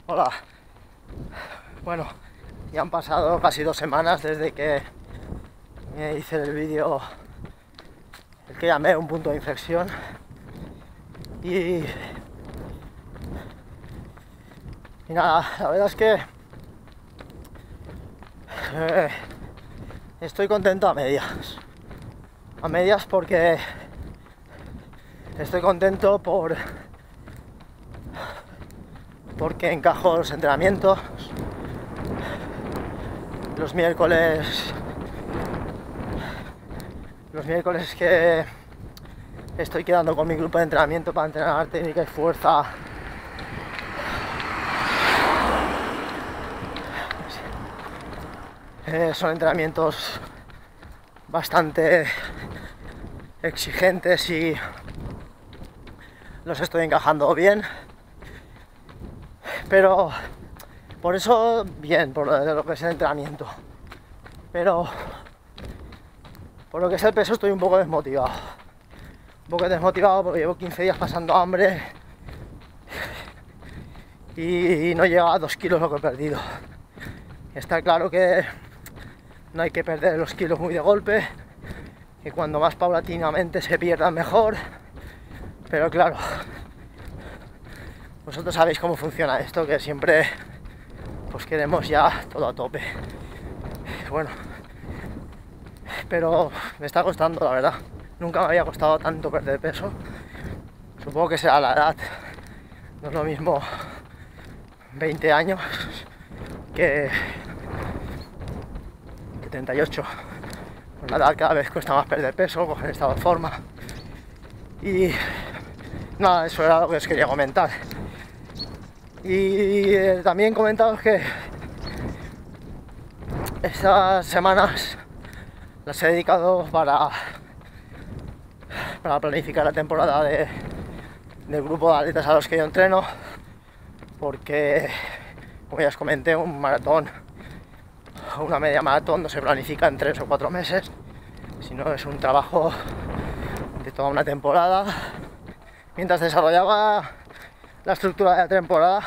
Hola. Bueno, ya han pasado casi 2 semanas desde que hice el vídeo, el que llamé un punto de inflexión, y nada, la verdad es que estoy contento a medias porque estoy contento porque encajo los entrenamientos. Los miércoles que estoy quedando con mi grupo de entrenamiento para entrenar técnica y fuerza, son entrenamientos bastante exigentes y los estoy encajando bien, pero por eso bien, por lo que es el entrenamiento, pero por lo que es el peso estoy un poco desmotivado porque llevo 15 días pasando hambre y no llega a 2 kilos lo que he perdido. Está claro que no hay que perder los kilos muy de golpe, que cuando más paulatinamente se pierdan mejor, pero claro, vosotros sabéis cómo funciona esto, que siempre pues queremos ya todo a tope. Bueno, pero me está costando, la verdad. Nunca me había costado tanto perder peso. Supongo que será la edad. No es lo mismo 20 años que 38. Con la edad cada vez cuesta más perder peso, coger estado de forma. Y nada, eso era lo que os quería comentar. Y también comentaros que estas semanas las he dedicado para planificar la temporada del grupo de atletas a los que yo entreno, porque, como ya os comenté, un maratón o una media maratón no se planifica en 3 o 4 meses, sino es un trabajo de toda una temporada. Mientras desarrollaba la estructura de la temporada,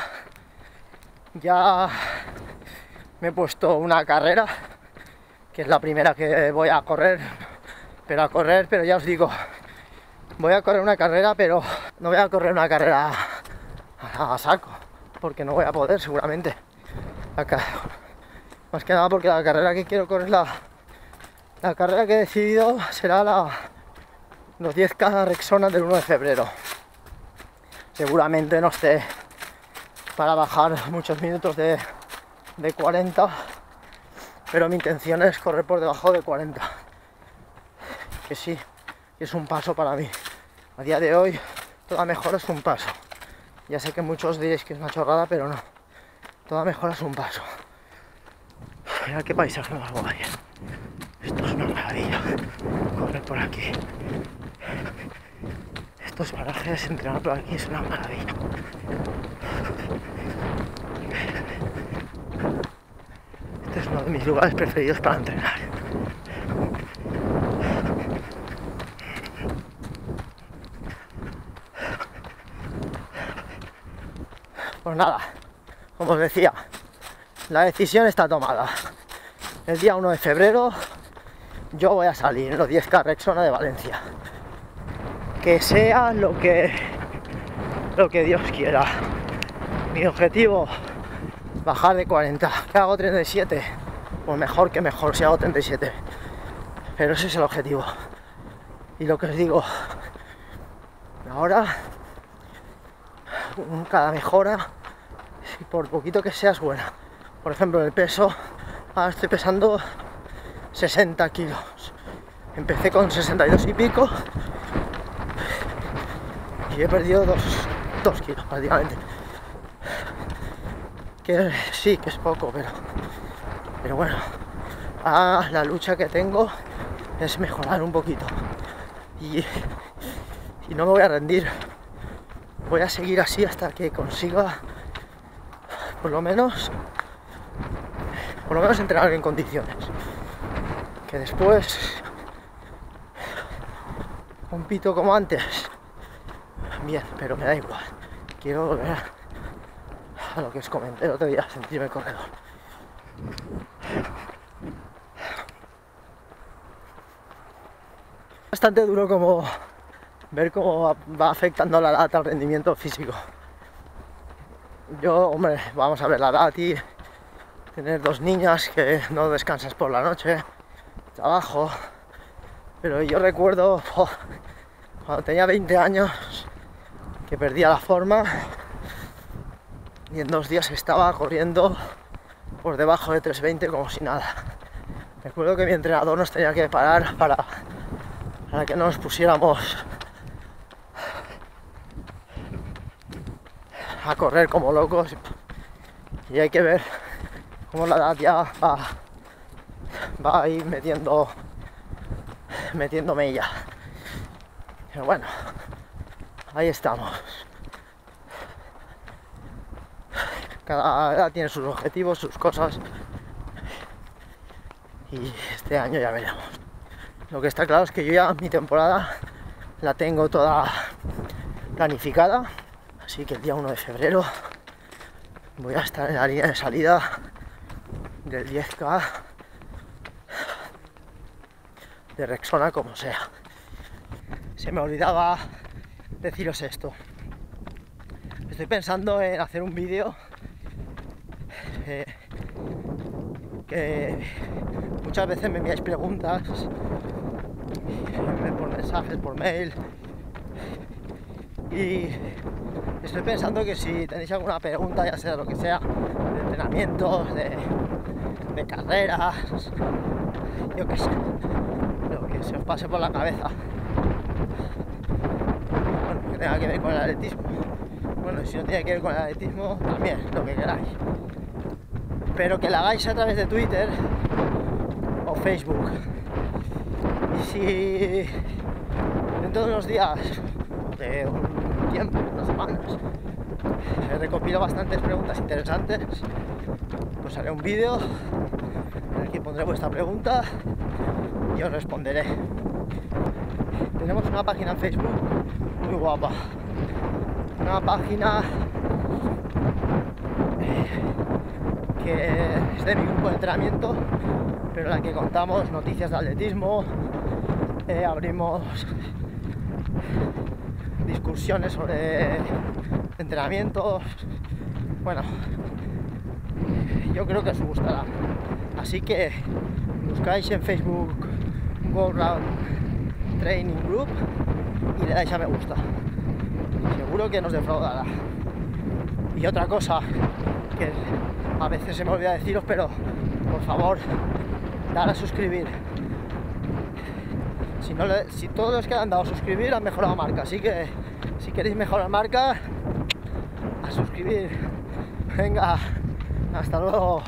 ya me he puesto una carrera, que es la primera que voy a correr, pero ya os digo, voy a correr una carrera, pero no voy a correr una carrera a saco, porque no voy a poder seguramente. Más que nada porque la carrera que quiero correr, la carrera que he decidido será los 10K Rexona del 1 de febrero. Seguramente no esté para bajar muchos minutos de 40, pero mi intención es correr por debajo de 40, que sí, es un paso para mí. A día de hoy toda mejora es un paso. Ya sé que muchos diréis que es una chorrada, pero no, toda mejora es un paso. Mirad qué paisaje más guay. Esto es una maravilla, correr por aquí. Estos parajes, entrenar por aquí es una maravilla. Este es uno de mis lugares preferidos para entrenar. Pues nada, como os decía, la decisión está tomada. El día 1 de febrero yo voy a salir en los 10K Rexona de Valencia. Que sea lo que Dios quiera. Mi objetivo, bajar de 40. Que hago 37, pues mejor que mejor si hago 37. Pero ese es el objetivo. Y lo que os digo, ahora, cada mejora, si por poquito que sea, es buena. Por ejemplo, el peso, ahora estoy pesando 60 kilos. Empecé con 62 y pico y he perdido 2 kilos prácticamente. Que sí, que es poco, pero bueno, la lucha que tengo es mejorar un poquito y no me voy a rendir. Voy a seguir así hasta que consiga por lo menos entrenar en condiciones. Que después compito como antes, bien, pero me da igual. Quiero volver a lo que os comenté el otro día, sentirme corredor. Bastante duro como ver cómo va afectando la edad al rendimiento físico. Yo, hombre, vamos a ver la edad y tener 2 niñas que no descansas por la noche, trabajo, pero yo recuerdo cuando tenía 20 años que perdía la forma y en 2 días estaba corriendo por debajo de 3:20 como si nada. Recuerdo que mi entrenador nos tenía que parar para que no nos pusiéramos a correr como locos, y hay que ver cómo la edad ya va a ir metiendo mella. Pero bueno, ahí estamos. Cada edad tiene sus objetivos, sus cosas, y este año ya veremos. Lo que está claro es que yo ya mi temporada la tengo toda planificada, así que el día 1 de febrero voy a estar en la línea de salida del 10K de Rexona como sea. Se me olvidaba deciros esto. Estoy pensando en hacer un vídeo que muchas veces me enviáis preguntas por mensajes, por mail, y estoy pensando que si tenéis alguna pregunta, ya sea lo que sea, de entrenamientos, de carreras, yo qué sé, lo que se os pase por la cabeza, bueno, que tenga que ver con el atletismo, bueno, si no tiene que ver con el atletismo, también, lo que queráis, pero que la hagáis a través de Twitter o Facebook. Y si dentro de unos días, de un tiempo, unas semanas, recopilo bastantes preguntas interesantes, pues haré un vídeo en el que pondré vuestra pregunta y os responderé. Tenemos una página en Facebook muy guapa, una página que es de mi grupo de entrenamiento, pero en la que contamos noticias de atletismo, abrimos discusiones sobre entrenamientos. Bueno, yo creo que os gustará, así que buscáis en Facebook World Round Training Group y le dais a me gusta, seguro que nos defraudará. Y otra cosa que a veces se me olvida deciros, pero por favor, dar a suscribir. Si todos los que han dado a suscribir han mejorado marca, así que si queréis mejorar marca, a suscribir. Venga, hasta luego.